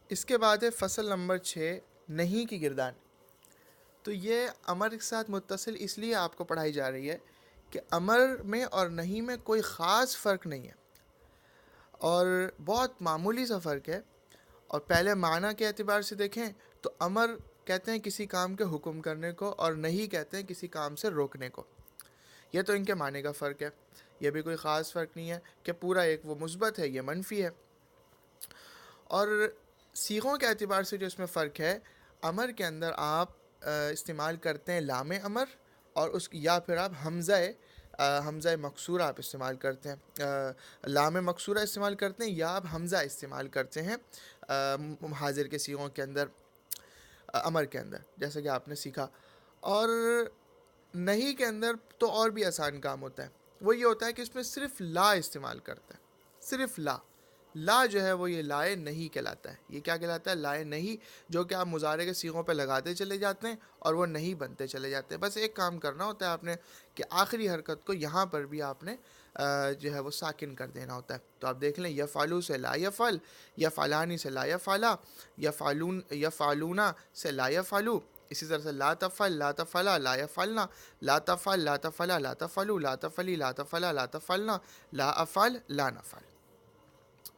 اس کے بعد ہے فصل نمبر 6، نہیں کی گردان۔ تو یہ امر کے ساتھ متصل اس لیے آپ کو پڑھائی جا رہی ہے کہ امر میں اور نہیں میں کوئی خاص فرق نہیں ہے، اور بہت معمولی سا فرق ہے۔ اور پہلے معنی کے اعتبار سے دیکھیں تو امر کہتے ہیں کسی کام کے حکم کرنے کو، اور نہیں کہتے ہیں کسی کام سے روکنے کو۔ یہ تو ان کے معنی کا فرق ہے، یہ بھی کوئی خاص فرق نہیں ہے کہ پورا ایک وہ مثبت ہے، یہ منفی ہے۔ اور صیغوں کے اعتبار سے جو اس میں فرق ہے، امر کے اندر آپ استعمال کرتے ہیں لام امر، اور اس یا پھر آپ حمزہ مکسورہ آپ استعمال کرتے ہیں، لام مکسورہ استعمال کرتے ہیں، یا آپ حمزہ استعمال کرتے ہیں حاضر کے صیغوں کے اندر، امر کے اندر، جیسا کہ آپ نے سیکھا۔ اور نہیں کے اندر تو اور بھی آسان کام ہوتا ہے، وہ یہ ہوتا ہے کہ اس میں صرف لا استعمال کرتے ہیں، صرف لا۔ لا جو ہے وہ یہ لائے نہیں کہلاتا ہے۔ یہ کیا کہلاتا ہے؟ لائے نہیں، جو کہ آپ مضارع کے صیغوں پہ لگاتے چلے جاتے ہیں اور وہ نہیں بنتے چلے جاتے ہیں۔ بس ایک کام کرنا ہوتا ہے آپ نے کہ آخری حرکت کو یہاں پر بھی آپ نے جو ہے وہ ساکن کر دینا ہوتا ہے۔ تو آپ دیکھ لیں، یفعلو سے لا یفعل، یفعلانی سے لا یفعلا، یفعلونا سے لا یفعلو، اسی طرح سے لا تفعل لا تفعلا لا یفعلنا، لا تفعل لا تفعلا لا تفعلو، لا تفعلی لا تفعلا لا تفعلنا، لا افعل لا نفعل۔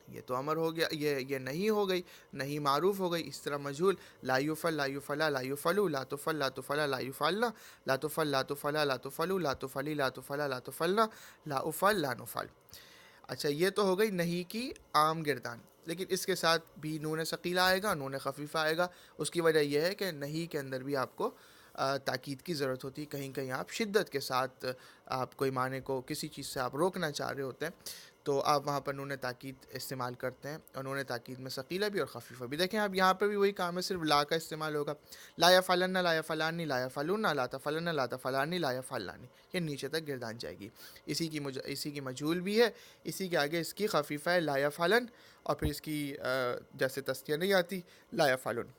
یہ تو امر ہو گیا، یہ نہیں ہو گئی، نہیں معروف ہو گئی۔ اس طرح مجہول، لا یفعل لا یفعلا لا یفعلو، لا تفعل لا تفعلا لا یفعلنا، لا تفعل لا تفعلا لا تفعلو، لا تفعلی لا تفعلا لا تفعلنا، لا افعل لا نفعل۔ اچھا، یہ تو ہو گئی نہیں کی عام گردان، لیکن اس کے ساتھ بھی نون ثقیلہ آئے گا، نون خفیفہ آئے گا۔ اس کی وجہ یہ ہے کہ نہیں کے اندر بھی آپ کو تاکید کی ضرورت ہوتی ہے، کہیں کہیں آپ شدت کے ساتھ آپ کوئی معنی کو کسی چیز سے آپ روکنا چاہ رہے ہوتے ہیں، تو آپ وہاں پر نون تاکید استعمال کرتے ہیں، اور نون تاکید میں ثقیلہ بھی اور خفیفہ بھی۔ دیکھیں اب یہاں پہ بھی وہی کام ہے، صرف لا کا استعمال ہوگا۔ لا یفعلن لا یفعلانی لا یفعلون، لا تفعلن لا تفعلانی لا یفعلانی، یہ نیچے تک گردان جائے گی۔ اسی کی مجہول بھی ہے، اسی کے آگے اس کی خفیفہ ہے لا یفعلن، اور پھر اس کی جیسے تسنیہ نہیں آتی، لا یفعلن،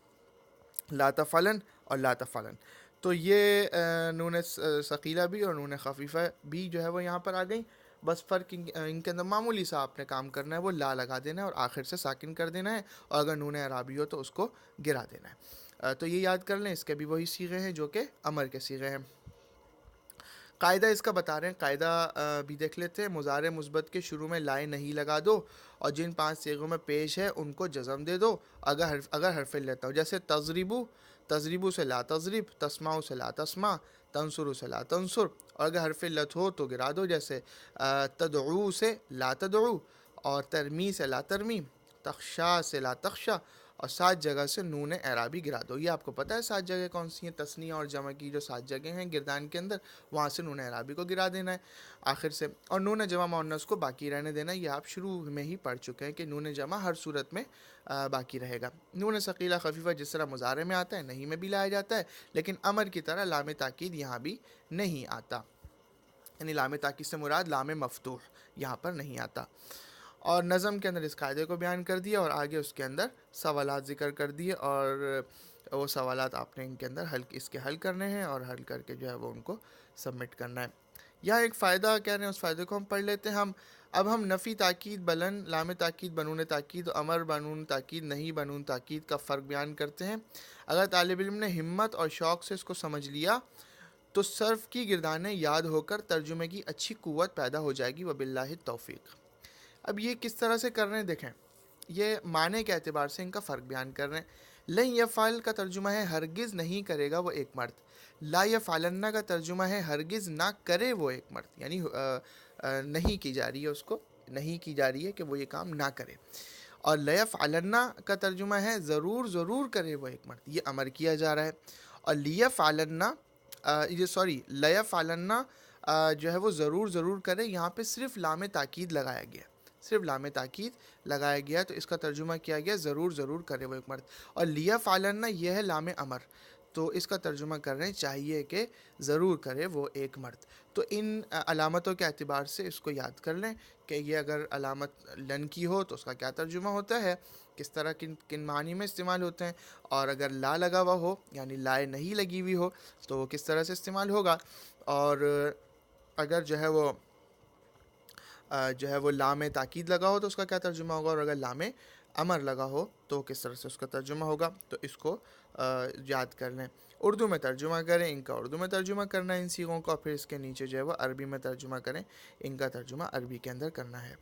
لا تفعلن اور لا تفعلن۔ تو یہ نون ثقیلہ بھی اور نون خفیفہ بھی جو ہے وہ یہاں پر آ گئیں۔ بس فرق ان کے اندر معمولی سا آپ نے کام کرنا ہے، وہ لا لگا دینا ہے اور آخر سے ساکن کر دینا ہے، اور اگر نون اعرابی ہو تو اس کو گرا دینا ہے۔ تو یہ یاد کر لیں، اس کے بھی وہی صیغے ہیں جو کہ امر کے صیغے ہیں۔ قاعدہ اس کا بتا رہے ہیں، قاعدہ بھی دیکھ لیتے ہیں۔ مضارع مثبت کے شروع میں لائے نہیں لگا دو، اور جن 5 صیغوں میں پیش ہے ان کو جزم دے دو اگر حرف لیتا ہو، جیسے تضربو، تضربو سے لا تضرب، تسمعو سے لا تسمع، تنصرو سے لا تنصر، اور اگر حرف علت ہو تو گرا دو، جیسے تدعو سے لا تدعو، اور ترمی سے لا ترمی، تخشا سے لا تخشا، اور 7 جگہ سے نون اعرابی گرا دو۔ یہ آپ کو پتہ ہے 7 جگہ کون سی ہیں؟ تثنیہ اور جمع کی جو 7 جگہ ہیں گردان کے اندر، وہاں سے نون اعرابی کو گرا دینا ہے آخر سے، اور نون جمع مؤنث کو باقی رہنے دینا ہے۔ یہ آپ شروع میں ہی پڑھ چکے ہیں کہ نون جمع ہر صورت میں باقی رہے گا۔ نون ثقیلہ خفیفہ جس طرح مضارع میں آتا ہے، نہیں میں بھی لایا جاتا ہے، لیکن امر کی طرح لام تاکید یہاں بھی نہیں آتا، یعنی لام تاکید سے مراد لام مفتوح یہاں پر نہیں آتا۔ اور نظم کے اندر اس قاعدے کو بیان کر دیا، اور آگے اس کے اندر سوالات ذکر کر دیے، اور وہ سوالات آپ نے ان کے اندر اس کے حل کرنے ہیں، اور حل کر کے جو ہے وہ ان کو سبمٹ کرنا ہے۔ یہاں ایک فائدہ کہہ رہے ہیں، اس فائدے کو ہم پڑھ لیتے ہیں۔ اب ہم نفی تاکید، بلن، لام تاکید، بنون تاکید، امر بنون تاکید، نہیں بنون تاکید کا فرق بیان کرتے ہیں۔ اگر طالب علم نے ہمت اور شوق سے اس کو سمجھ لیا تو صرف کی گردانیں یاد ہو کر ترجمے کی اچھی قوت پیدا ہو جائے گی، وباللہ التوفیق۔ اب یہ کس طرح سے کر رہے ہیں دیکھیں، یہ معنی کے اعتبار سے ان کا فرق بیان کر رہے ہیں۔ لن یفعل کا ترجمہ ہے ہرگز نہیں کرے گا وہ ایک مرد، لا یفعلن کا ترجمہ ہے ہرگز نہ کرے وہ ایک مرد، یعنی نہیں کی جا رہی ہے، اس کو نہیں کی جا رہی ہے کہ وہ یہ کام نہ کرے۔ اور لیفعلن کا ترجمہ ہے ضرور ضرور کرے وہ ایک مرد، یہ امر کیا جا رہا ہے۔ اور لیفعلن لیفعلن جو ہے وہ ضرور ضرور کرے، یہاں پہ صرف لام تاکید لگایا گیا، صرف لام تاکید لگایا گیا، تو اس کا ترجمہ کیا گیا ضرور ضرور کرے وہ ایک مرد۔ اور لیفعلن یہ ہے لام امر، تو اس کا ترجمہ کر رہے ہیں چاہیے کہ ضرور کرے وہ ایک مرد۔ تو ان علامتوں کے اعتبار سے اس کو یاد کر لیں کہ یہ اگر علامت لن کی ہو تو اس کا کیا ترجمہ ہوتا ہے، کس طرح کن معنی میں استعمال ہوتے ہیں، اور اگر لا لگا ہوا ہو یعنی لائے نہیں لگی ہوئی ہو تو وہ کس طرح سے استعمال ہوگا، اور اگر جو ہے وہ لام تاکید لگا ہو تو اس کا کیا ترجمہ ہوگا، اور اگر لام امر لگا ہو تو کس طرح سے اس کا ترجمہ ہوگا، تو اس کو یاد کر لیں. اردو میں ترجمہ کریں، ان کا اردو میں ترجمہ کرنا ہے ان سیغوں کا، پھر اس کے نیچے جو ہے وہ عربی میں ترجمہ کریں، ان کا ترجمہ عربی کے اندر کرنا ہے.